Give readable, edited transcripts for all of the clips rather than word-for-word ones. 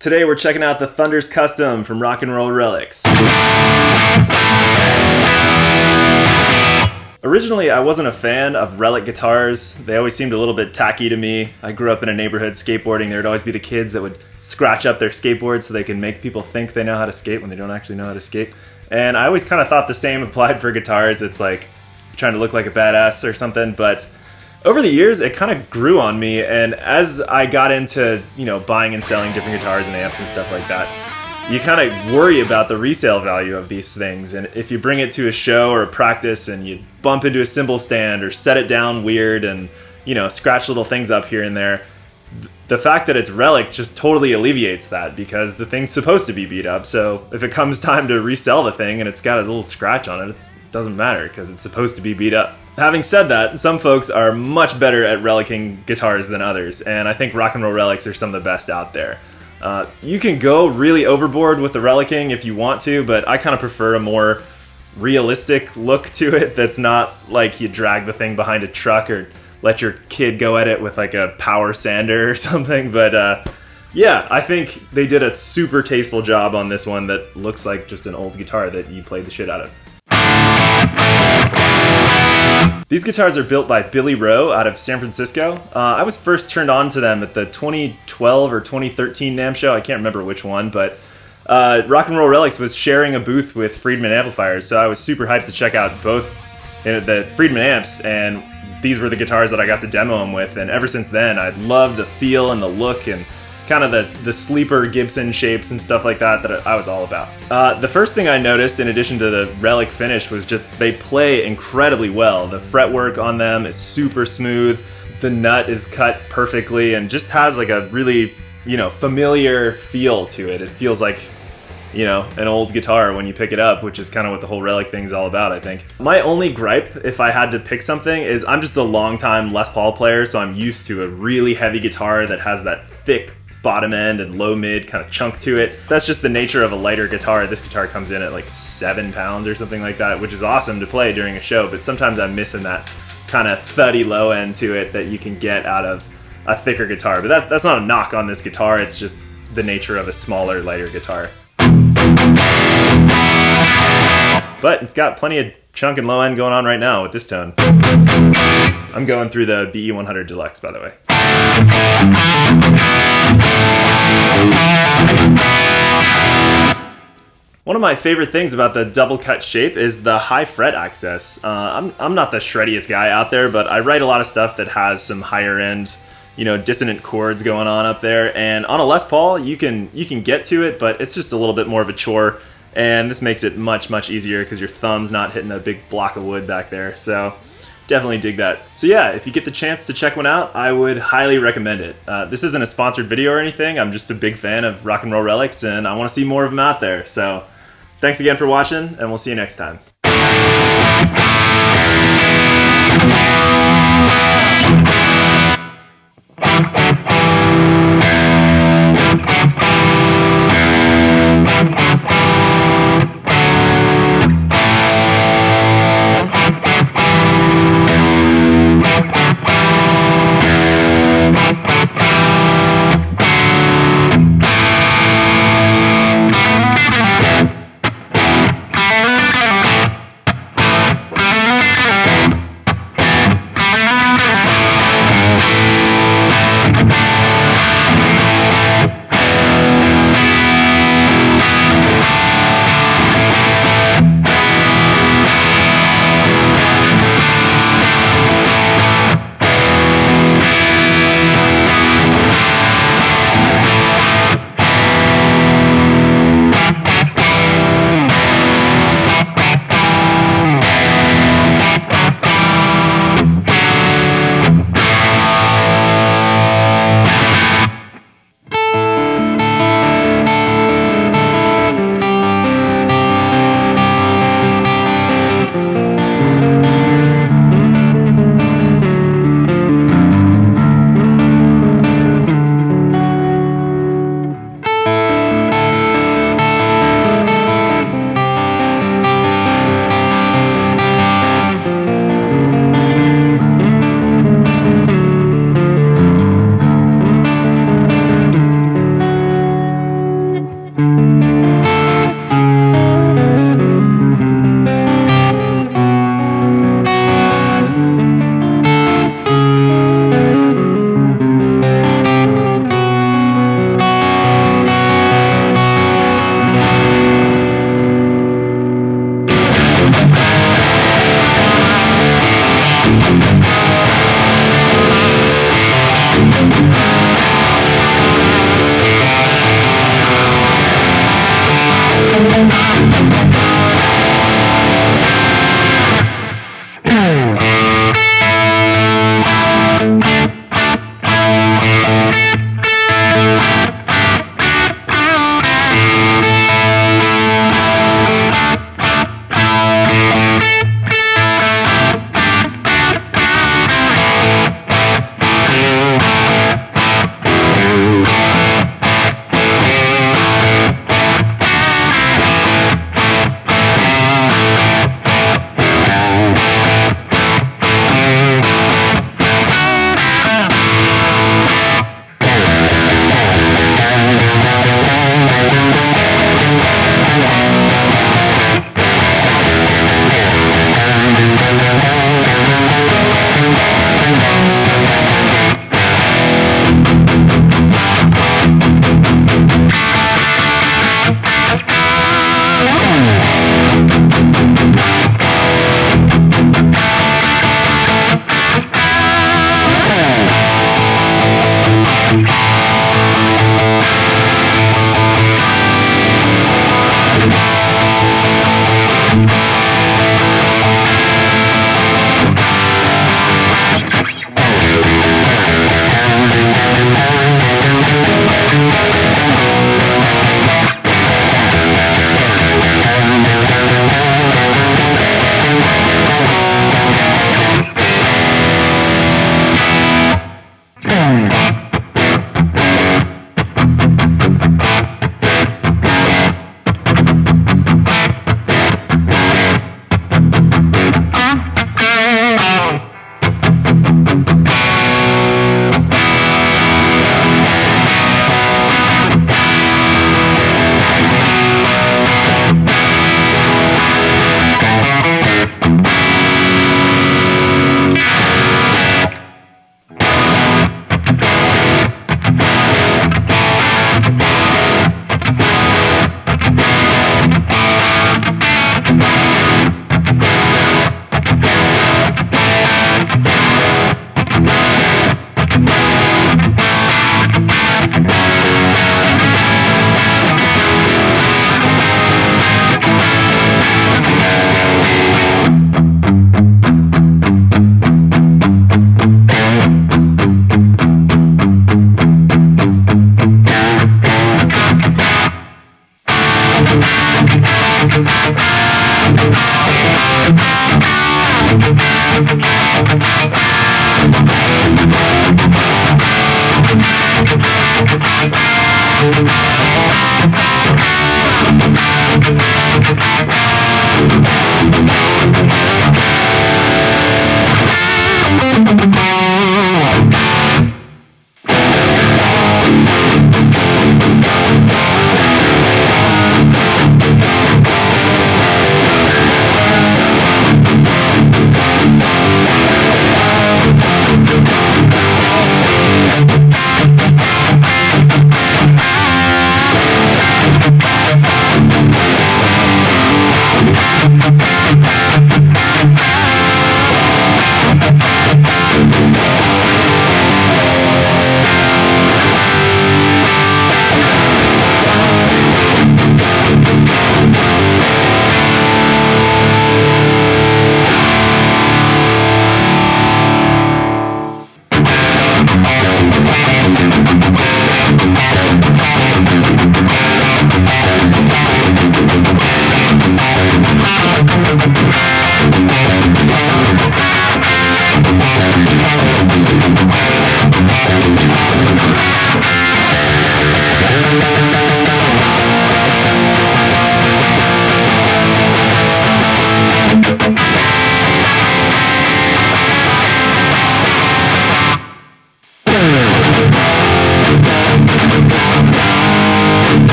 Today we're checking out the Thunders Custom from Roll Relics. Originally, I wasn't a fan of Relic guitars. They always seemed a little bit tacky to me. I grew up in a neighborhood skateboarding. There would always be the kids that would scratch up their skateboards so they can make people think they know how to skate when they don't actually know how to skate. And I always kind of thought the same applied for guitars. It's like trying to look like a badass or something, but over the years, it kind of grew on me, and as I got into, buying and selling different guitars and amps and stuff like that, you kind of worry about the resale value of these things. And if you bring it to a show or a practice and you bump into a cymbal stand or set it down weird and, scratch little things up here and there, the fact that it's Relic just totally alleviates that because the thing's supposed to be beat up. So if it comes time to resell the thing and it's got a little scratch on it, it doesn't matter because it's supposed to be beat up. Having said that, some folks are much better at relicking guitars than others, and I think Roll Relics are some of the best out there. You can go really overboard with the relicking if you want to, but I kind of prefer a more realistic look to it that's not like you drag the thing behind a truck or let your kid go at it with like a power sander or something. But yeah, I think they did a super tasteful job on this one that looks like just an old guitar that you played the shit out of. These guitars are built by Billy Rowe out of San Francisco. I was first turned on to them at the 2012 or 2013 NAMM show. I can't remember which one, but Roll Relics was sharing a booth with Friedman amplifiers, so I was super hyped to check out both the Friedman amps, and these were the guitars that I got to demo them with, and ever since then, I loved the feel and the look and kind of the sleeper Gibson shapes and stuff like that I was all about. The first thing I noticed, in addition to the Relic finish, was just they play incredibly well. The fretwork on them is super smooth, the nut is cut perfectly, and just has like a really, familiar feel to it. It feels like, an old guitar when you pick it up, which is kind of what the whole Relic thing's all about, I think. My only gripe, if I had to pick something, is I'm just a long-time Les Paul player, so I'm used to a really heavy guitar that has that thick bottom end and low mid kind of chunk to it. That's just the nature of a lighter guitar. This guitar comes in at like 7 pounds or something like that, which is awesome to play during a show, but sometimes I'm missing that kind of thuddy low end to it that you can get out of a thicker guitar. But that's not a knock on this guitar, it's just the nature of a smaller, lighter guitar. But it's got plenty of chunk and low end going on right now with this tone. I'm going through the BE100 Deluxe, by the way. One of my favorite things about the double cut shape is the high fret access. I'm not the shreddiest guy out there, but I write a lot of stuff that has some higher end, dissonant chords going on up there. And on a Les Paul, you can get to it, but it's just a little bit more of a chore. And this makes it much, much easier because your thumb's not hitting a big block of wood back there. So definitely dig that. So yeah, if you get the chance to check one out, I would highly recommend it. This isn't a sponsored video or anything. I'm just a big fan of Roll Relics, and I want to see more of them out there. So thanks again for watching, and we'll see you next time.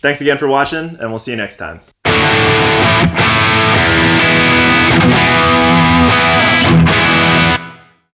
Thanks again for watching, and we'll see you next time.